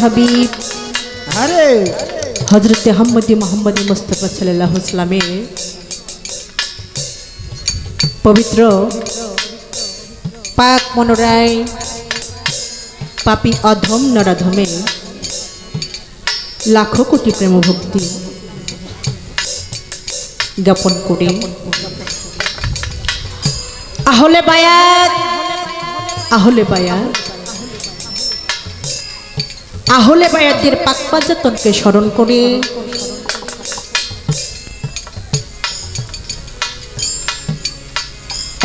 হাবিব আরে হযরতে মোহাম্মদ মুস্তাফা সাল্লাল্লাহু আলাইহি ওয়াসাল্লামের পবিত্র পাক মনোরায় পাপী অধম নরাধমে লাখো কোটি প্রেম ভক্তি জ্ঞাপন করে আহলে বায়াত আহলে বায়াতের পাক পাজাতনকে স্মরণ করে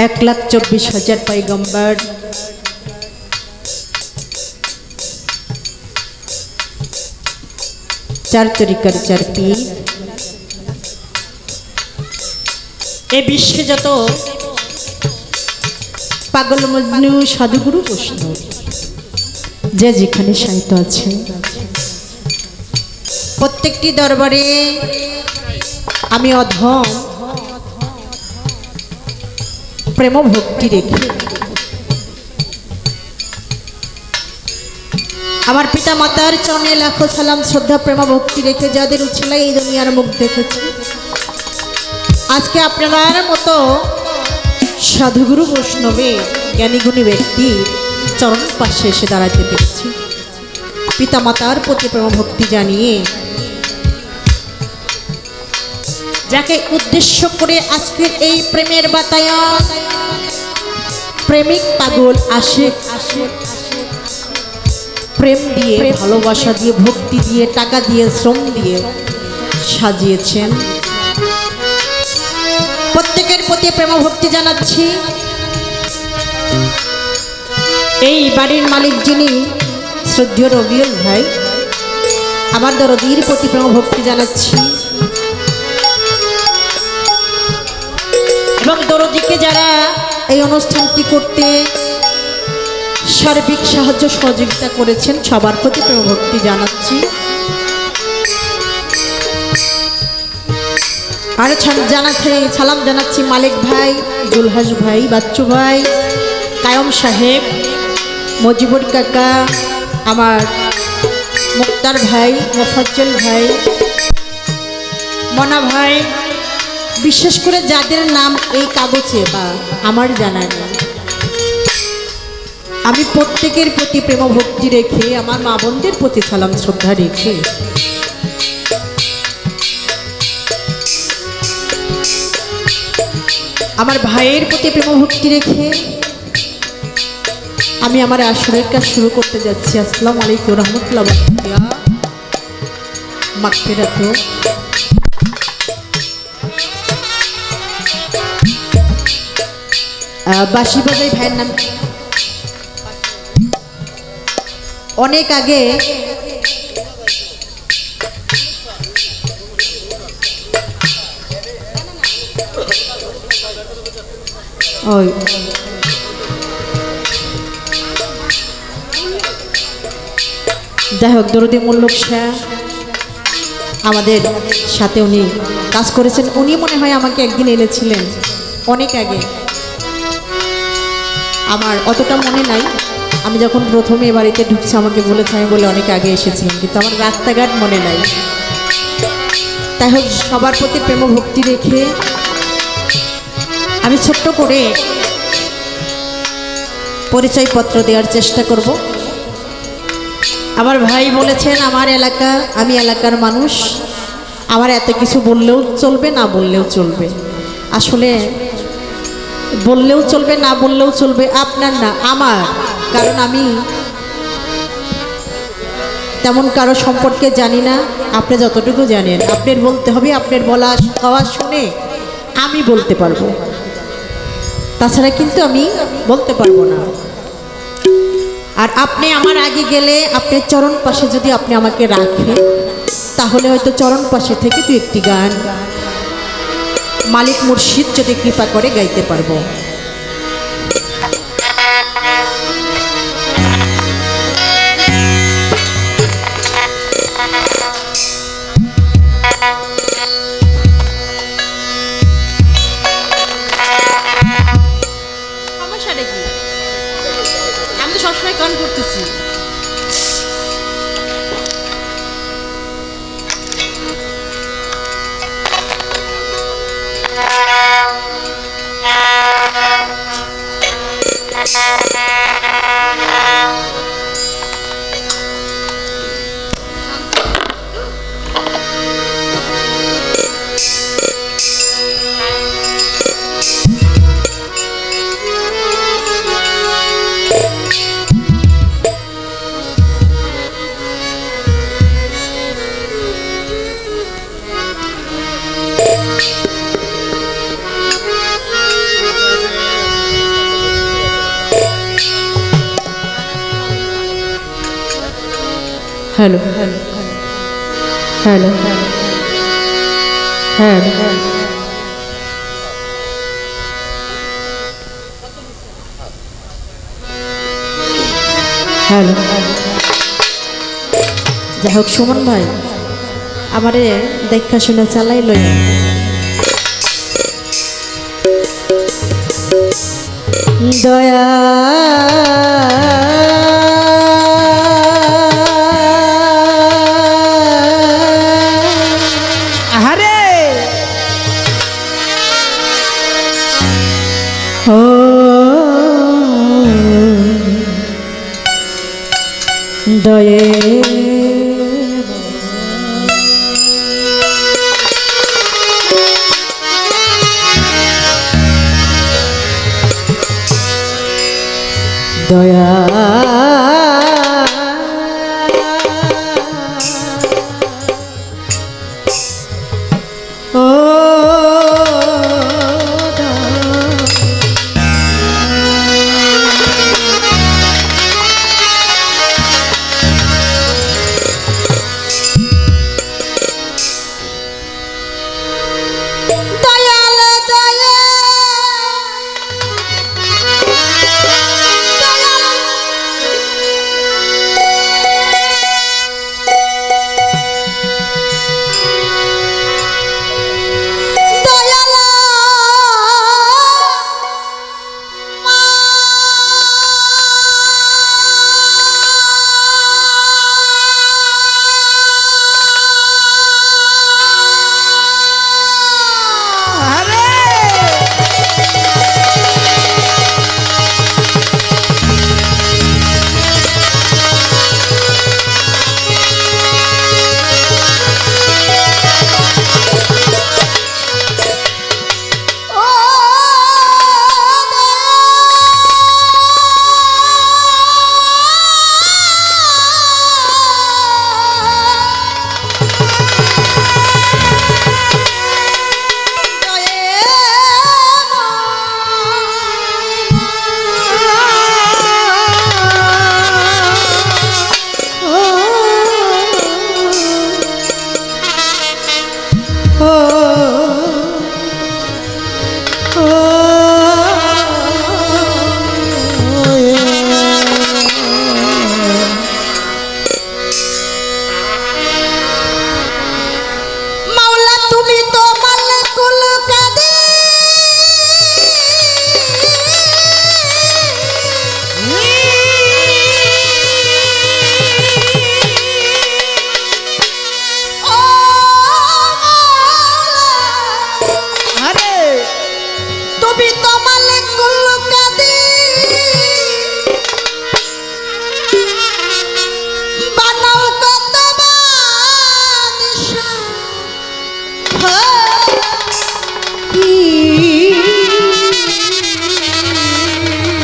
এক লাখ 24,000 পয়গম্বর চার তরিকার চার পীর এ বিশ্বে যত পাগল মজনু সাধুগুরু বৈষ্ণব যে যেখানে সাহিত্য আছে প্রত্যেকটি দরবারে আমি অধম প্রেম ভক্তি রেখে আমার পিতা মাতার চরণে লাখো সালাম শ্রদ্ধা প্রেম ভক্তি রেখে যাদের উছিলায় এই দুনিয়ার মুখ দেখেছি আজকে আপনার মতো সাধুগুরু বৈষ্ণবে জ্ঞানীগুণী ব্যক্তি চরণ পাশে এসে দাঁড়াতে পেরেছি পিতা মাতার প্রতি প্রেম ভক্তি জানিয়ে যাকে উদ্দেশ্য করে আজকের এই প্রেমের বাতায়ন প্রেমিক পাগল আসে প্রেম দিয়ে ভালোবাসা দিয়ে ভক্তি দিয়ে টাকা দিয়ে শ্রম দিয়ে সাজিয়েছেন প্রত্যেকের প্রতি প্রেম ভক্তি জানাচ্ছি এই বাড়ির মালিক যিনি শ্রদ্ধেয় রবিউল ভাই আমার দরদির প্রতি প্রেম ভক্তি জানাচ্ছি এবং দরদিকে যারা এই অনুষ্ঠানটি করতে সার্বিক সাহায্য সহযোগিতা করেছেন সবার প্রতি প্রেম ভক্তি জানাচ্ছি আর সালাম জানাচ্ছি মালিক ভাই জুলহাস ভাই বাচ্চু ভাই কায়ম সাহেব মজিবুর কাকা আমার মুক্তার ভাই মোফাজ্জল ভাই মনা ভাই বিশেষ করে যাদের নাম এই কাগজে বা আমার জানা নেই আমি প্রত্যেকের প্রতি প্রেম ভক্তি রেখে আমার মা বোনদের প্রতি সালাম শ্রদ্ধা রেখে আমার ভাইয়ের প্রতি প্রেম ভক্তি রেখে আমি আমার আসরের কাজ শুরু করতে যাচ্ছি আসসালামু আলাইকুম রহমতুল্লাহ মাগফিরাত বাঁশি বাজাই ভাইয়ের নাম অনেক আগে ওই যাই হোক দরদি মুল্লুক শাহ আমাদের সাথে উনি কাজ করেছেন উনি মনে হয় আমাকে একদিন এনেছিলেন অনেক আগে আমার অতটা মনে নাই আমি যখন প্রথমে এ বাড়িতে ঢুকছি আমাকে বলেছে আমি বলে অনেক আগে এসেছিলাম কিন্তু আমার রাস্তাঘাট মনে নাই তাই হোক সবার প্রতি প্রেম ভক্তি রেখে আমি ছোট্ট করে পরিচয়পত্র দেওয়ার চেষ্টা করব আমার ভাই বলেছেন আমার এলাকা আমি এলাকার মানুষ আমার এত কিছু বললেও চলবে না বললেও চলবে আসলে বললেও চলবে না বললেও চলবে আপনার না আমার কারণ আমি তেমন কারো সম্পর্কে জানি না আপনি যতটুকু জানেন আপনার বলতে হবে আপনার বলা খাওয়া শুনে আমি বলতে পারবো তাছাড়া কিন্তু আমি বলতে পারবো না আর আপনি আমার আগে গেলে আপনার চরণ পাশে যদি আপনি আমাকে রাখেন তাহলে হয়তো চরণ পাশে থেকে তুই একটি গান মালিক মুর্শিদ যদি কৃপা করে গাইতে পারবো আমি তো সবসময় গান করতেছি হ্যালো হ্যালো হ্যালো হ্যালো যাই হোক সুমন ভাই আমারে দেখা শুনে চালাই লই দয়া আরে ও দয়ে দয়া ও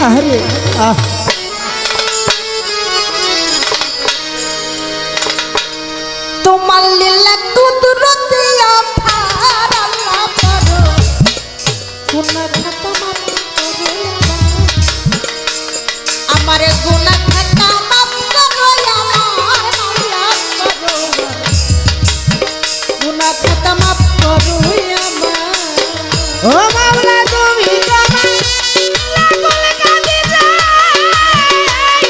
আরে আহ তোমার লীলা কুদরতে আপার আল্লাহ পারো গুনাহ খাতা মাফ করো আমার গুনাহ খাতা মাফ করো আমার মাওলা করো গুনাহ খাতা মাফ করো আমার ও মাওলা তুমি তোমার লাগল কাদির ও মাওলা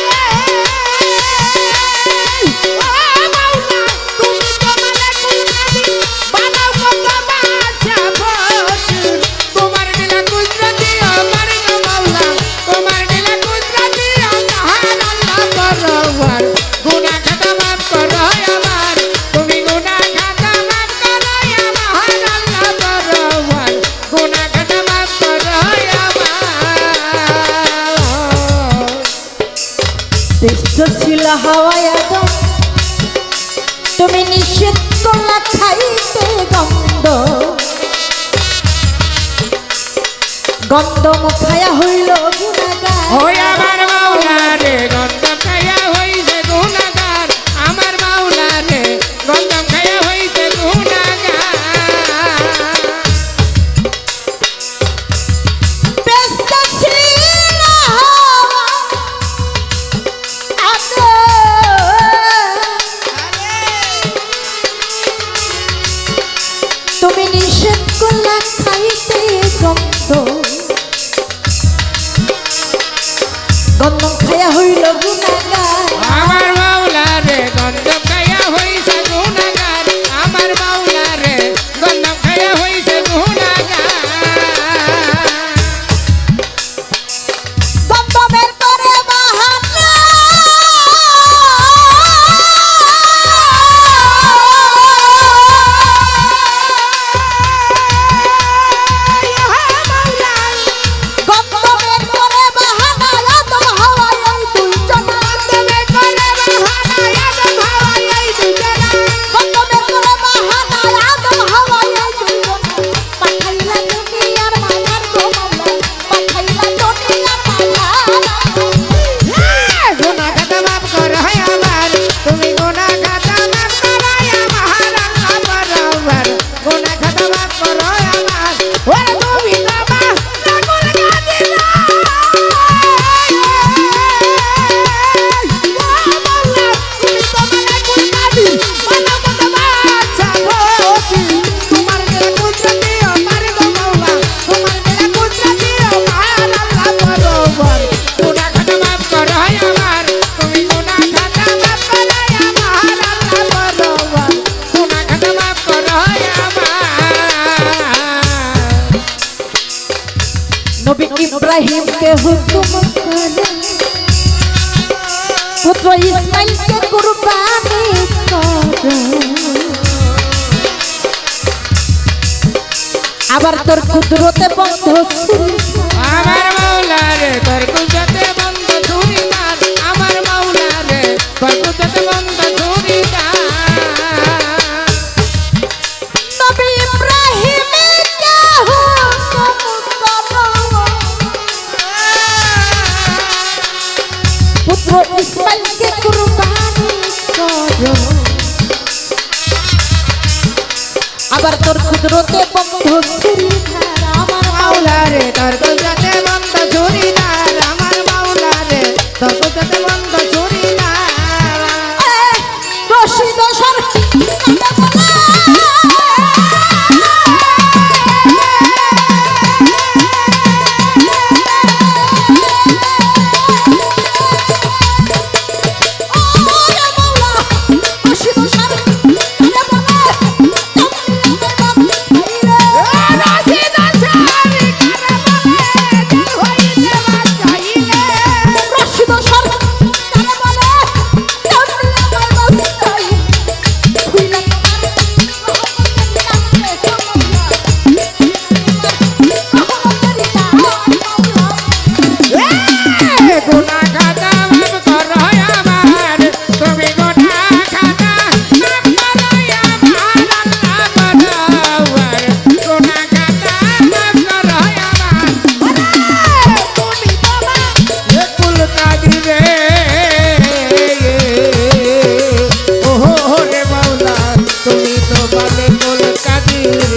তুমি তোমার লাগল কাদির বানাও কত বাচ্চা বসুর তোমার দিলা কুদরতি আমার গো মাওলা তোমার দিলা কুদরতি আমার আল্লাহ পরওয়ার গুনাহ খাতা মাফ করো আমার তুমি গুনাহ খাতা মাফ করো আমার আল্লাহ পরওয়ার গুনাহ খাতা মাফ করো আমার শ্রেষ্ঠ ছিল হাওয়ায় আদম তুমি নিষেধ করলা খাইতে গন্ধ গন্ধ মুখায়া হইল গুনাহগার ওই আমার মাওলা রে গন্ধম খায়া হইছে গুনাহগার আমার মাওলা রে গন্ধম খায়া হইছে গুনাহগার ব্যস্ত ছিল হাওয়া আদম ইব্রাহিমকে হুকুম করে পুত্র ইসমাইলকে কুরবানি করো আবার তোর কুদরতে বন্ধ আমার মাওলা রে তোর কুদরতে বন্ধ ছুরিদার আমার মাওলা রে তোর কুদরতে বন্ধ ছুরিদার নবী ইব্রাহিমকে হুকুম করো পুত্র ইসমাইলকে কুরবানি করো আবার তোর কুদরতে বন্ধ ছুরিধার আমার মাওলা রে তোর কুদরতে বন্ধ ছুরিদার আমার মাওলা রে তোর কুদরতে বন্ধ ছুরিদার রশিদ সর গুনাহ খাতা মাফ করো আমার তুমি গুনাহ খাতা মাফ করো আমার আল্লাহ বড়াওয়ার গুনাহ খাতা মাফ করো আমার তুমি বাবা কুল কাদিরে ওহো রে মাওলা তুমি তো বালে কুল কাদির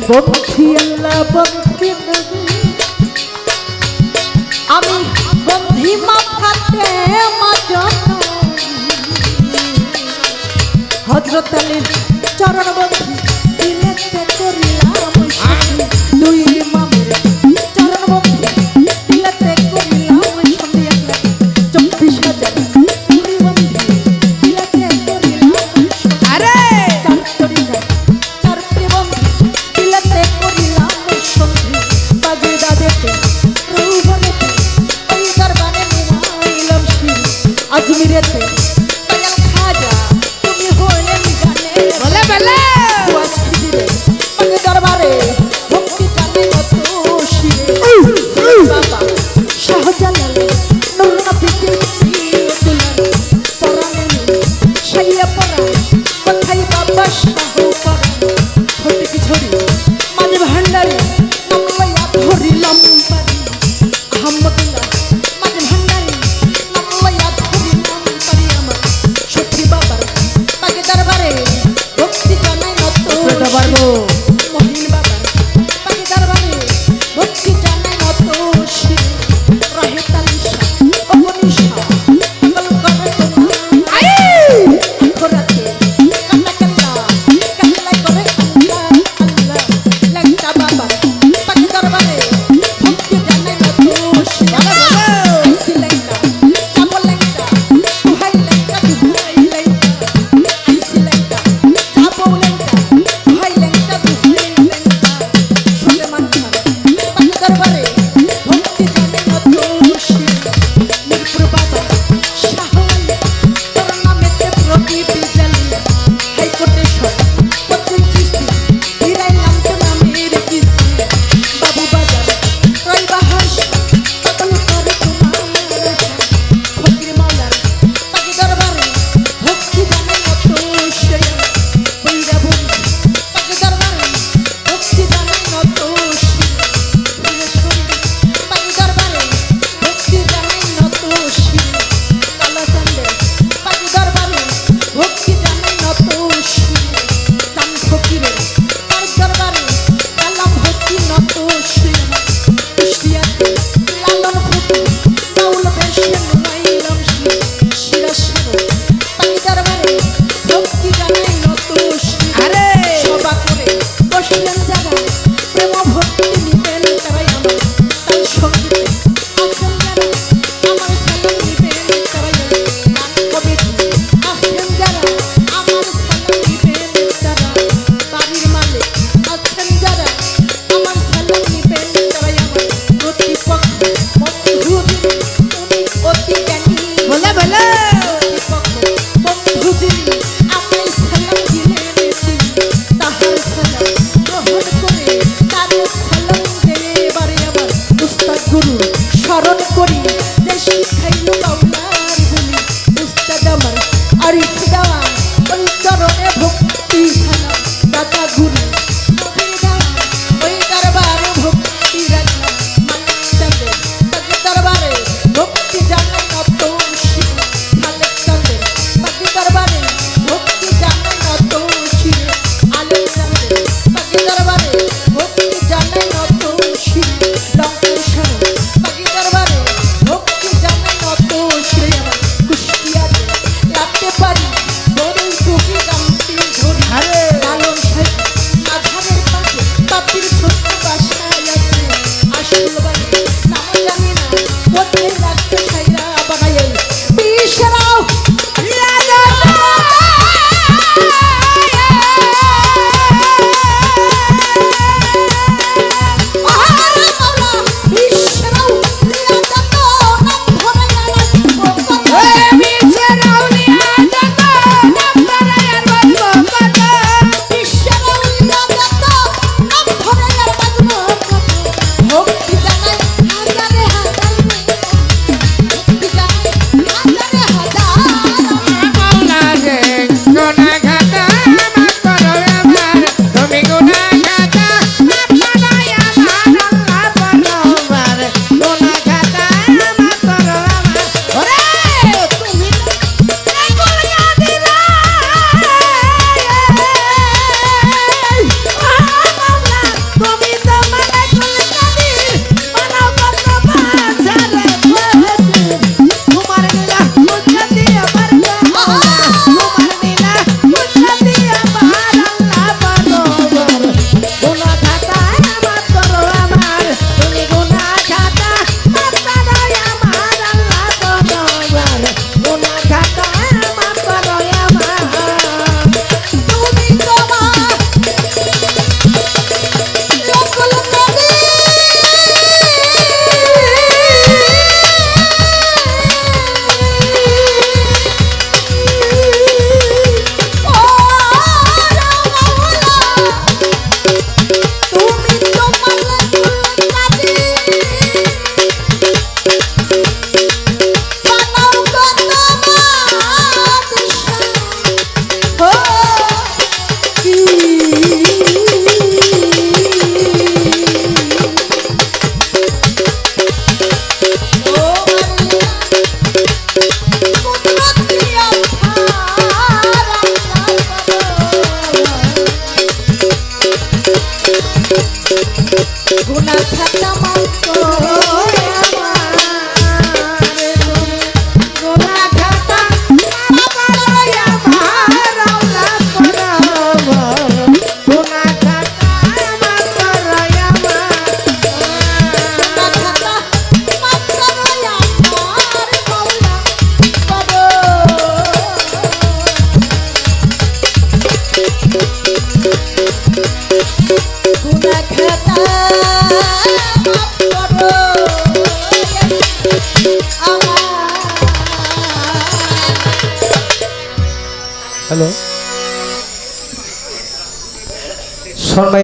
বন্ধি আল্লাহ বন্ধি নবী আমি বন্ধি মাথাতে মাজন হযরত আলীর চরণ বন্ধি দিলেতে করিলাম দুই ইমামের চরণ বন্ধি দিলেতে করিলাম সন্ধ্যা 24,000 দুই বন্ধি দিলেতে করিলাম আরে চারটি বন্ধি দিলেতে করিলাম সন্ধি বাজে দাদেতে রৌবনেতে ওই দরবারে নিলাম শির আজমিরেতে দয়াল খাজা তুমি হলেন জানে বলে বলে ঘুরি নবীর ধাম ওই দরবারে ভক্তি রাখলাম মালিক চাঁদের বাকি দরবারে ভক্তি জানাই নত শিরে মালিক চাঁদের বাকি দরবারে ভক্তি জানাই নত শিরে আলেম চাঁদের বাকি দরবারে ভক্তি জানাই নত শিরে লঙ্কের সামনে বাকি দরবারে ভক্তি জানাই নত শিরে আমার কুষ্টিয়াতে রাখতে পারি বড়ই বুকে গামতি ধরি আরে লালন সাহেব আধারের পাশে পাপির ছোট্ট বাসায় আছে আসল বাড়ি নাম জানি না ওতে রাখতে ছাইরা বানাই বিশরাও ভক্তি জানাই হাজারে হাজার ভক্তি জানাই হাজারে হাজার মাওলা রে গুনাহগাতা মাফ করো আমার তুমি গুনাহগাতা মাফ করো আমার আল্লাহ পরবার গুনাহগাতা মাফ করো আমার ওরে তুমি গুনাহ দিলা মাওলা তুমি তো মালাকুল কাদির বানাও কত বাজারে তোমার লীলা মুজাদি আমার তোমার লীলা মুজাদি আমার আল্লাহ বরাবর গুনাহ খাতা মাফ করো আমার তুমি গুনাহ খাতা মাফ করো আমার আল্লাহ বরাবর গুনাহ খাতা মাফ করো আমার তুমি তোমার লোকল নবী ও মাওলা তুমি তোমার লোকল নবী বানাও কত বাদশা ও কি ও মারিয়া কুদরতি আধার গুনাহ খাতা মাফ করো গুনাহ খাতা মাফ করো আমার আল্লাহ বরাবর গুনাহ খাতা মাফ করো আমার গুনাহ খাতা মাফ করো আমার মাওলা করো গুনাহ খাতা মাফ করো আমার হ্যালো শর্মা